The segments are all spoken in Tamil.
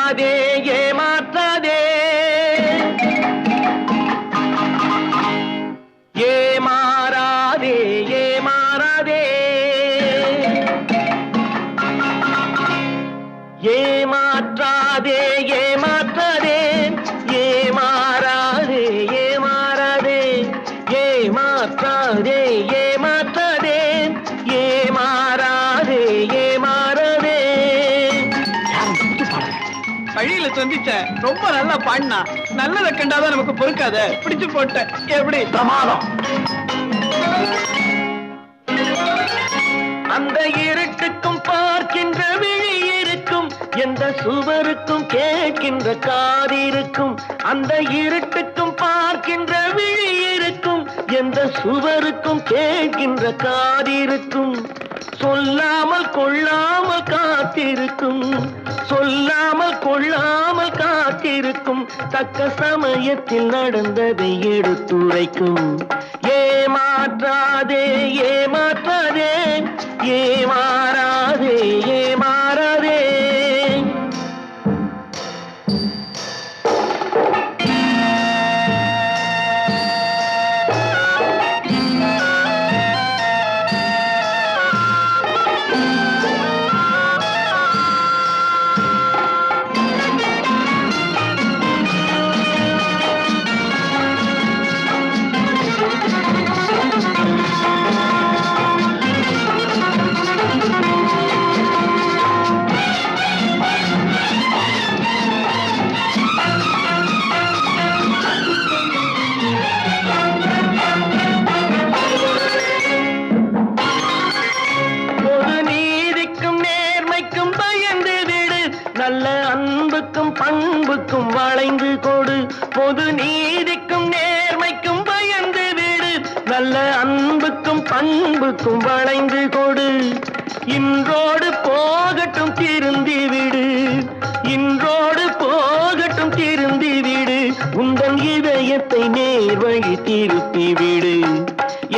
ஏமாற்றாதே ஏமாற்றாதே ஏமாறாதே ஏமாறாதே ஏமாற்றாதே ஏமாற்றாதே ஏமாறாதே ஏமாறாதே ஏமாற்றாதே ஏமாற்றாதே ஏமாறாதே ஏமாறாதே. வழியில சந்திச்ச ரொம்ப நல்லா பாடினா, நல்லதை கண்டாதான் நமக்கு பொறுக்காத, பிடிச்சு போட்ட. எப்படி பிரமாதம். அந்த இருட்டுக்கும் பார்க்கின்ற விழி இருக்கும், எந்த சுவருக்கும் கேட்கின்ற காதிருக்கும். அந்த இருட்டுக்கும் பார்க்கின்ற விழி இருக்கும், எந்த சுவருக்கும் கேட்கின்ற காதிருக்கும். சொல்லாமல் கொள்ளாமல் காத்திருக்கும், சொல்லாமல் கொள்ளாமல் காத்திருக்கும். தக்க சமயத்தில் நடந்ததை எடுத்துரைக்கும். ஏமாற்றாதே ஏமாற்றாதே ஏமாறாதே ஏமாறாதே. நல்ல அன்புக்கும் பண்புக்கும் வளைந்து கொடு. பொது நீதிக்கும் நேர்மைக்கும் பயந்து விடு. நல்ல அன்புக்கும் பண்புக்கும் வளைந்து கொடு. இன்றோடு போகட்டும் திருந்தி விடு, இன்றோடு போகட்டும் திருந்தி விடு. உந்தன் இதயத்தை நேர்வழி திருப்பி விடு.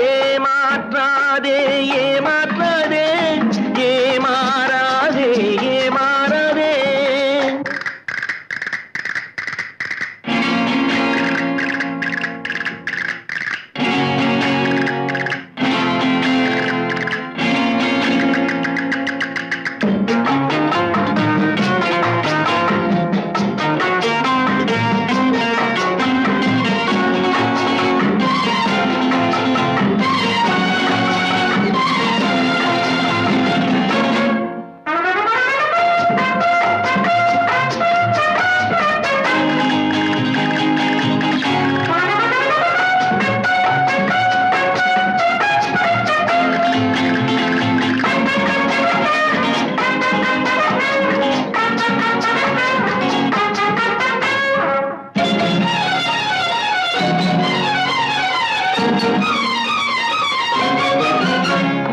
ஏமாற்றாதே ஏமாற்றாதே ஏமாறாதே ஏமாறாதே.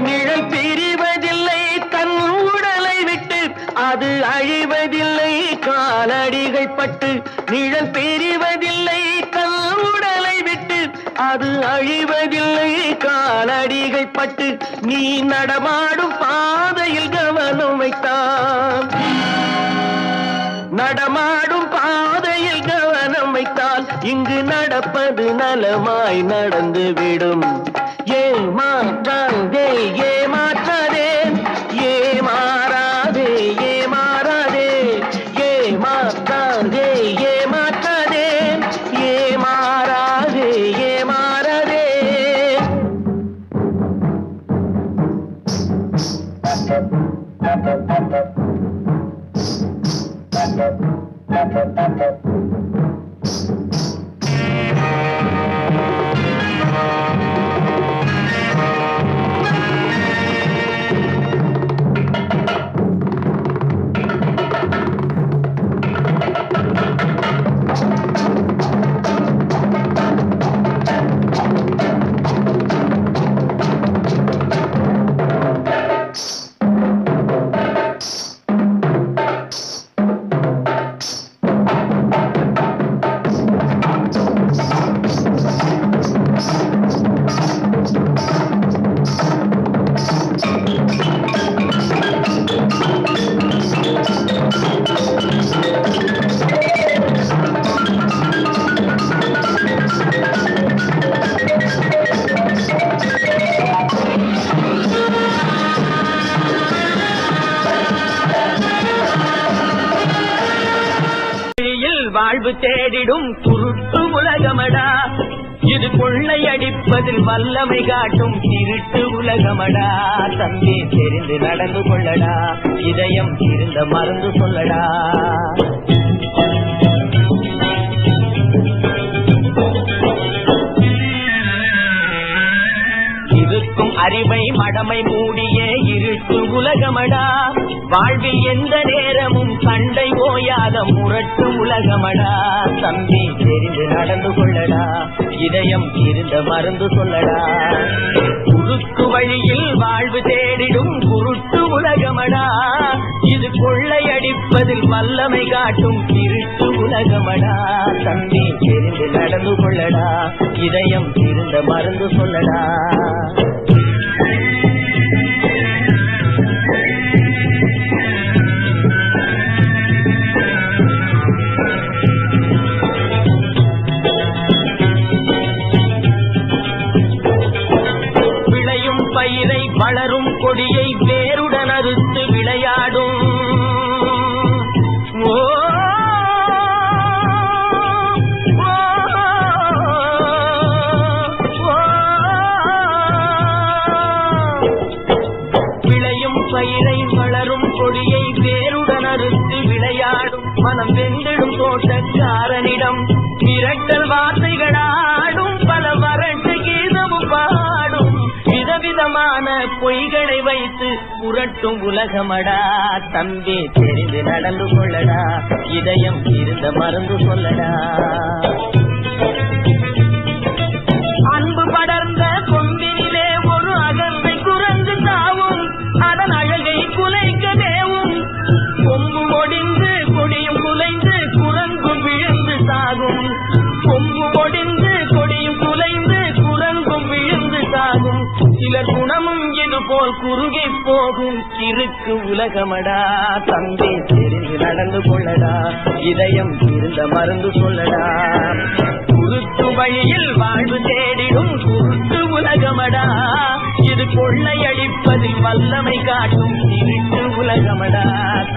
நிழல் பிரிவதில்லை தன் உடலை விட்டு, அது அழிவதில்லை காலடிகள் பட்டு. நிழல் பிரிவதில்லை தன் உடலை விட்டு, அது அழிவதில்லை காலடிகள் பட்டு. நீ நடமாடும் பாதையில் கவனம் வைத்தான், நடமாடும் பாதையில் கவனம் வைத்தால் இங்கு நடப்பது நலமாய் நடந்துவிடும். ஏமாற்றாதே ஏமாற்றாதே ஏமாறாதே ஏமாறாதே ஏமாற்றாதே ஏமாற்றாதே ஏமாறாதே ஏமாறாதே. வாழ்வு தேடிடும் குருட்டு உலகமடா. இது கொள்ளையடிப்பதில் வல்லமை காட்டும் திருட்டு உலகமடா. தம்பி தெரிந்து நடந்து கொள்ளடா, இதயம் இருந்த மருந்து சொல்லடா. இருக்கும் அறிவை மடமை மூடிய இருட்டு உலகமடா. வாழ்வில் எந்த நேரமும் சண்டை ஓயாத முரட்டு உலகமடா. தம்பி தெரிந்து நடந்து கொள்ளடா, இதயம் இருந்த மருந்து சொல்லடா. குறுக்கு வழியில் வாழ்வு தேடிடும் குருட்டு உலகமடா. இது கொள்ளையடிப்பதில் வல்லமை காட்டும் திருட்டு உலகமடா. தம்பி தெரிந்து நடந்து கொள்ளடா, இதயம் இருந்த மருந்து சொல்லடா. வளரும் கொடியை வேருடன் அறுத்து விளையாடும் விளையும் பயிரை வளரும் கொடியை வேருடன் அறுத்து விளையாடும் மனம் வெந்திடும் தோட்டக்காரனிடம் மிரட்டல் வார்த்தைகளாடும் பல வறட்டு கீதமும் பாடும் விதவிதமான பொய்களை வைத்து புரட்டும் உலகமடா. தம்பி தெரிந்து நடந்து கொள்ளடா, இதயம் இருந்த மருந்து சொல்லடா. அன்பு படர்ந்த கொம்பினிலே ஒரு அகந்தை குரங்கு தாவும் அதன் அழகை குலைக்க தேவும். கொம்பு ஒடிந்து கொடியும் குலைந்து குரங்கும் விழுந்து சாகும். கொம்பு ஒடிந்து கொடியும் குலைந்து குரங்கும் விழுந்து சாகும். சிலர் குணமும் இது போல் குறுகி போகும் கிறுக்கு உலகமடா. தம்பி தெரிந்து நடந்து கொள்ளடா, இதயம் இருந்த மருந்து சொல்லடா. குருட்டு வழியில் வாழ்வு தேடிடும் குருட்டு உலகமடா. இது கொள்ளையடிப்பதில் வல்லமை காட்டும் திருட்டு உலகமடா.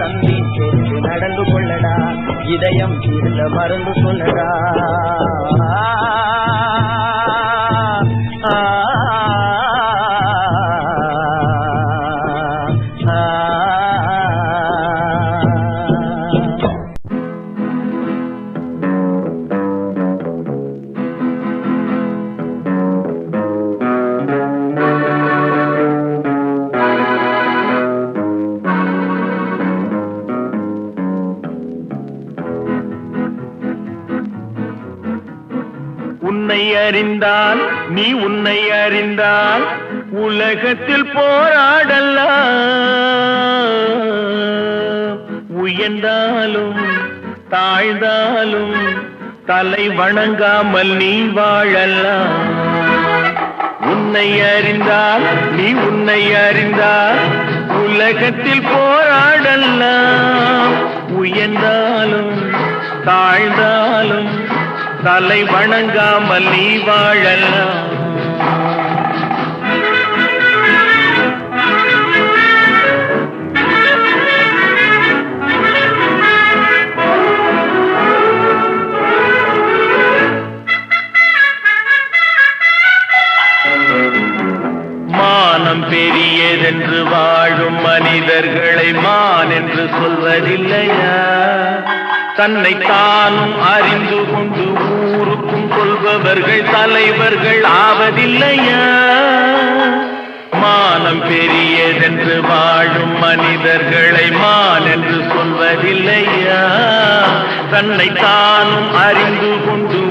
தம்பி தெரிந்து நடந்து கொள்ளடா, இதயம் இருந்த மருந்து சொல்லடா. உன்னை அறிந்தால் நீ உன்னை அறிந்தால் உலகத்தில் போராடலாம். உயர்ந்தாலும் தாழ்ந்தாலும் தலை வணங்காமல் நீ வாழலாம். உன்னை அறிந்தால் நீ உன்னை அறிந்தால் உலகத்தில் போராடலாம். உயர்ந்தாலும் தாழ்ந்தாலும் தலை வணங்காமல் நீ வாழலாம். மானம் பெரியதென்று வாழும் மனிதர்களை மான் என்று சொல்வதில்லையா? தன்னை தானும் அறிந்து கொண்டு ஊருக்கும் சொல்பவர்கள் தலைவர்கள் ஆவதில்லையா? மானம் பெரியதென்று வாழும் மனிதர்களை மான் என்று சொல்வதில்லையா? தன்னை தானும் அறிந்து கொண்டு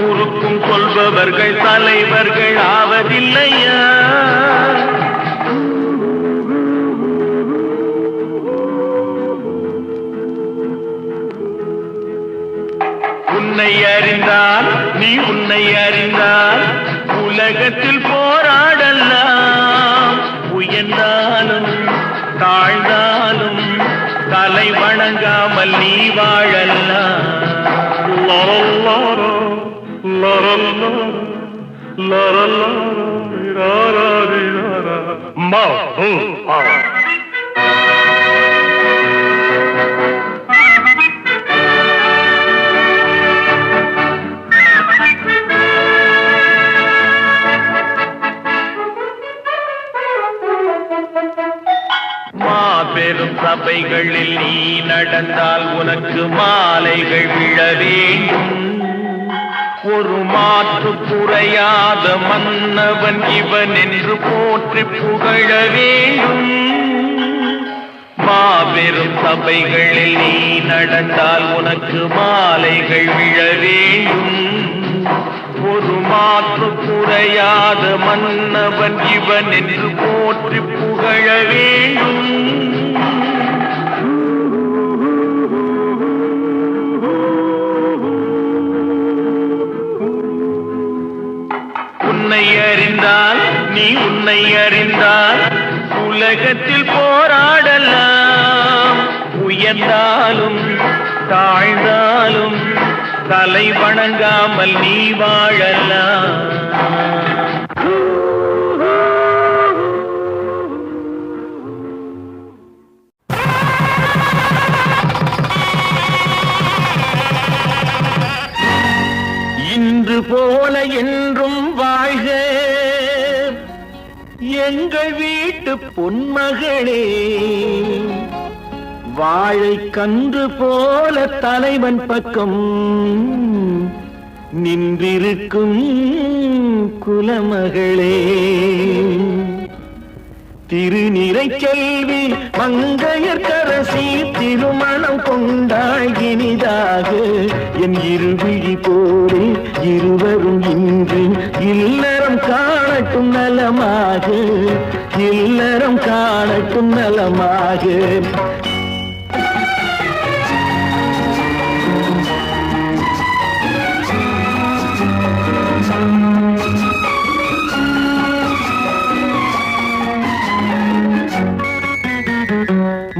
ஊருக்கும் சொல்பவர்கள் தலைவர்கள் ஆவதில்லையா? உன்னை அறிந்தால் நீ உன்னை அறிந்தால் உலகத்தில் போராடலாம். உயர்ந்தாலும் தாழ்ந்தாலும் தலை வணங்காமல் நீ வாழலாம். சபைகளில் நீ நடந்தால் உனக்கு மாலைகள் விழ வேண்டும். ஒரு மாற்று குறையாத மன்னவன் இவன் என்று போற்றி புகழ வேண்டும். மாபெரும் சபைகளில் நீ நடந்தால் உனக்கு மாலைகள் விழ வேண்டும். ஒரு மாற்று குறையாத மன்னவன் இவன் என்று போற்றி புகழ வேண்டும். உன்னை அறிந்தால் நீ உன்னை அறிந்தால் உலகத்தில் போராடலாம். உயர்ந்தாலும் தாழ்ந்தாலும் தலை வணங்காமல் நீ வாழலாம். இன்று போல என்றும் வாழ்க எங்கள் வீட்டு பொன்மகளே. வாழை கன்று போல தலைவன் பக்கம் நின்றிருக்கும் குலமகளே. திருநிறைச்செல்வி மங்கையர்க்கரசி திருமணம் கொண்டாள் இனிதாக. என் இருவிழி போலே இருவரும் இன்று இல்லறம் காணட்டும் நலமாக. இல்லறம் காணட்டும் நலமாக.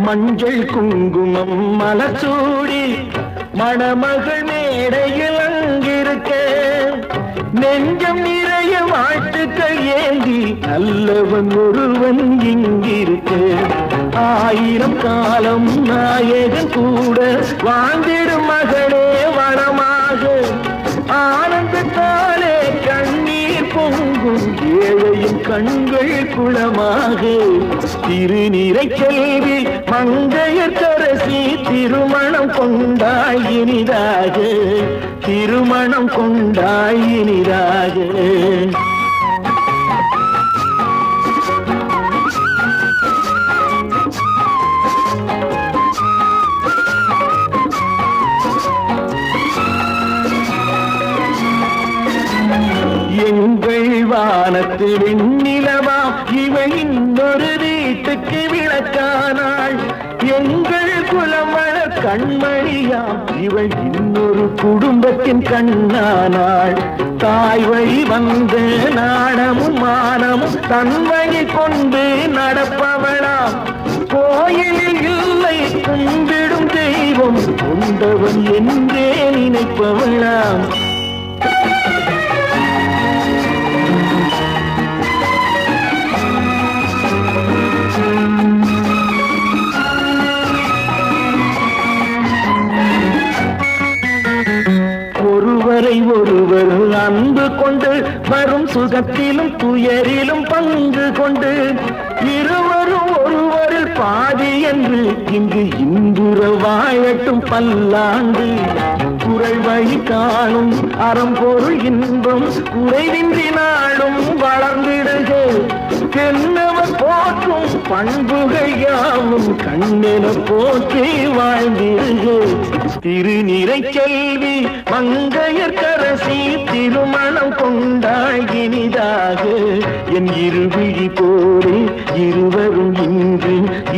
மஞ்சள் குங்குமம் மலச்சூடி மணமகள் மேடையில் அங்கிருக்க நெஞ்சம் நிறைய வாழ்த்துக்கள் ஏந்தி நல்லவன் ஒருவன் இங்கிருக்க. 1000 காலம் நாயகன் கூட வாழ்ந்திடும் மகளே வனமாக. ஆனந்தத்தாலே கண்ணீர் பொங்கும் ஏழையின் கண்கள் குளமாக. திருநிறைச்செல்வி மங்கையர்க்கரசி திருமணம் கொண்டாய் இனிதாக. திருமணம் கொண்டாய் இனிதாக. எங்கள் வானத்து வெண்ணிலவா இவள் இன்னொரு வீட்டுக்கு விளக்கானாள். எங்கள் குலமழ கண்மணியாம் இவள் இன்னொரு குடும்பத்தின் கண்ணானாள். தாய் வழி வந்த நாணமும் மானமும் தன் வழி கொண்டு நடப்பவளாம். கோயிலில் இல்லை கும்பிடும் தெய்வம் கொண்டவன் என்றே நினைப்பவளாம். ஒருவர் அன்பு கொண்டு வரும் சுகத்திலும் துயரிலும் பங்கு கொண்டு இருவரும் ஒருவரில் பாதி என்று இங்கு இன்புற வாழட்டும் பல்லாண்டு. குறை வழி காணும் அறம்பொருள் இன்பம் குறைவின்றி நாளும் வளர்ந்திடுக. தென்னவர் போற்றும் பண்புகள் யாவும் கண்ணென போற்றி வாழ்ந்திடுக. திருநிறைச்செல்வி மங்கையர்க்கரசி திருமணம் கொண்டாய் இனிதாக. என் இருவிழி போலே இருவரும் இன்று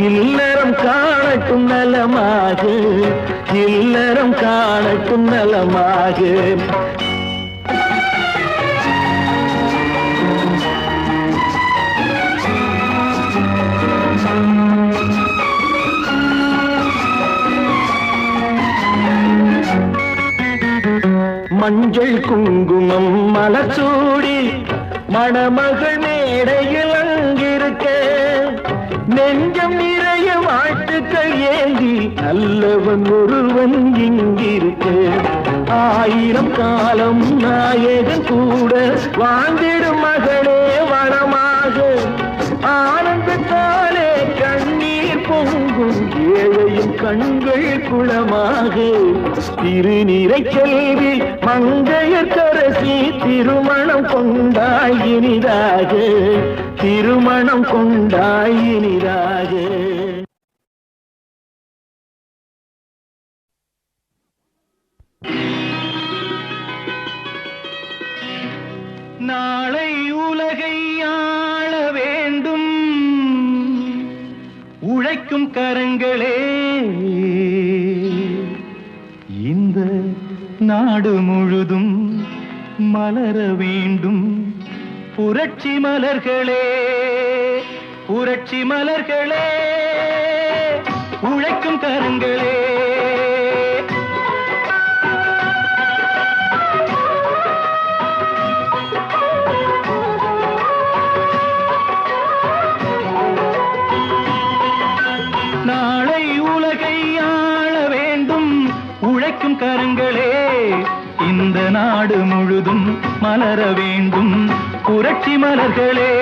இல்லறம் காணட்டும் நலமாக. இல்லறம் காணட்டும் நலமாக. மஞ்சள் குங்குமம் மலச்சூடி மணமகள் மேடையில் அங்கிருக்க நெஞ்சம் நிறைய வாழ்த்துக்கள் ஏந்தி நல்லவன் ஒருவன் இங்கிருக்க. 1000 காலம் நாயகன் கூட வாழ்ந்திடும் மகளே வனமாக. ஆனந்தத்தாலே கண்ணீர் பொங்கும் ஏழை கண்கள் குளமாக திருநீரை செல்வி மங்கையர்க்கரசி திருமணம் கொண்டாய் இனிதாக திருமணம் கொண்டாய் இனிதாக. நாளை உலகை ஆள வேண்டும் உழைக்கும் கரங்களே, இந்த நாடு முழுதும் மலர வேண்டும் புரட்சி மலர்களே, புரட்சி மலர்களே, உழைக்கும் கரங்களே. நாளை உலகை ஆள வேண்டும் உழைக்கும் கரங்களே, இந்த நாடு முழுதும் மலர வேண்டும் புரட்சி மலர்களே.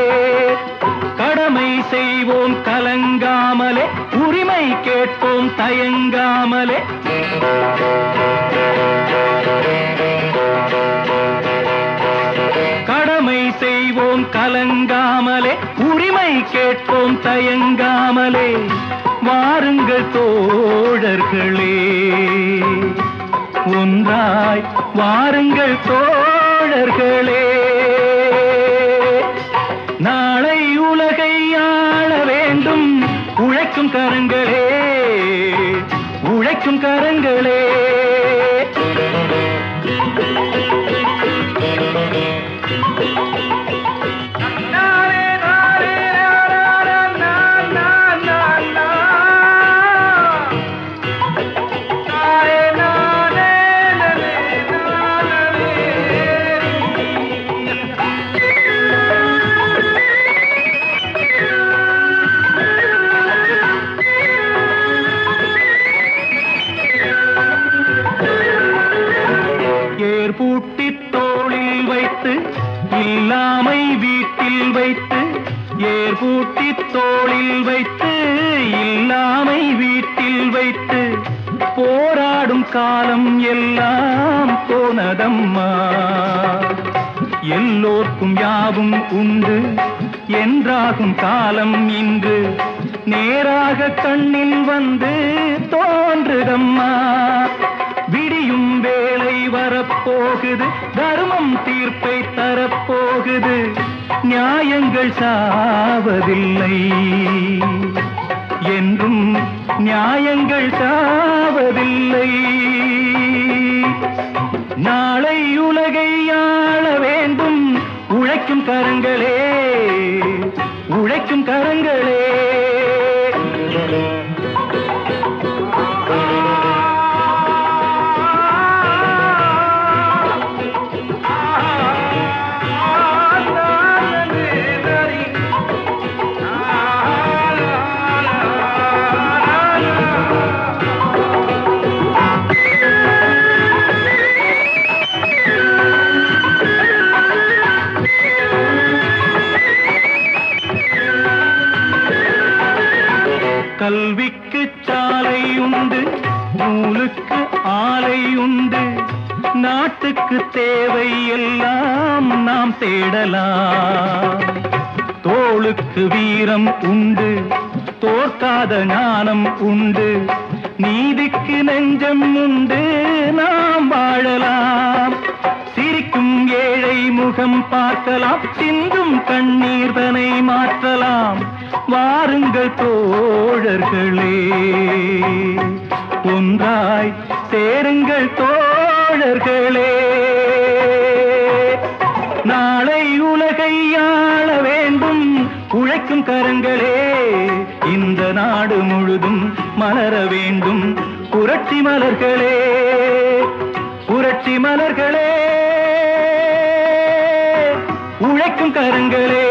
கடமை செய்வோம் கலங்காமலே, உரிமை கேட்போம் தயங்காமலே. கடமை செய்வோம் கலங்காமலே, உரிமை கேட்போம் தயங்காமலே. வாருங்கள் தோழர்களே, ஒன்றாய் வாருங்கள் தோழர்களே. நாளை உலகை ஆள வேண்டும் உழைக்கும் கரங்களே, உழைக்கும் கரங்களே. ஏர்பூட்டி தோளில் வைத்து இல்லாமை வீட்டில் வைத்து, ஏர்பூட்டி தோளில் வைத்து இல்லாமை வீட்டில் வைத்து போராடும் காலம் எல்லாம் போனதம்மா. எல்லோர்க்கும் யாவும் உண்டு என்றாகும் காலம் இன்று நேராக கண்ணில் வந்து தோன்றுதம்மா. விடியும் வேளை வரப்போகுது, தர்மம் தீர்ப்பை தரப்போகுது, நியாயங்கள் சாவதில்லை என்றும் நியாயங்கள் சாவதில்லை. நாளை உலகை ஆள வேண்டும் உழைக்கும் கரங்களே, உழைக்கும் கரங்களே. கல்விக்கு சாலை உண்டு, நூலுக்கு ஆலை உண்டு, நாட்டுக்கு தேவை எல்லாம் நாம் தேடலாம். தோளுக்கு வீரம் உண்டு, தோற்காத ஞானம் உண்டு, நீதிக்கு நெஞ்சம் உண்டு, நாம் வாழலாம். சிரிக்கும் ஏழை முகம் பார்க்கலாம், சிந்தும் கண்ணீர் தனை மாற்றலாம். வாருங்கள் தோழர்களே, ஒன்றாய் சேருங்கள் தோழர்களே. நாளை உலகை ஆள வேண்டும் உழைக்கும் கரங்களே, இந்த நாடு முழுதும் மலர வேண்டும் புரட்சி மலர்களே, புரட்சி மலர்களே, உழைக்கும் கரங்களே.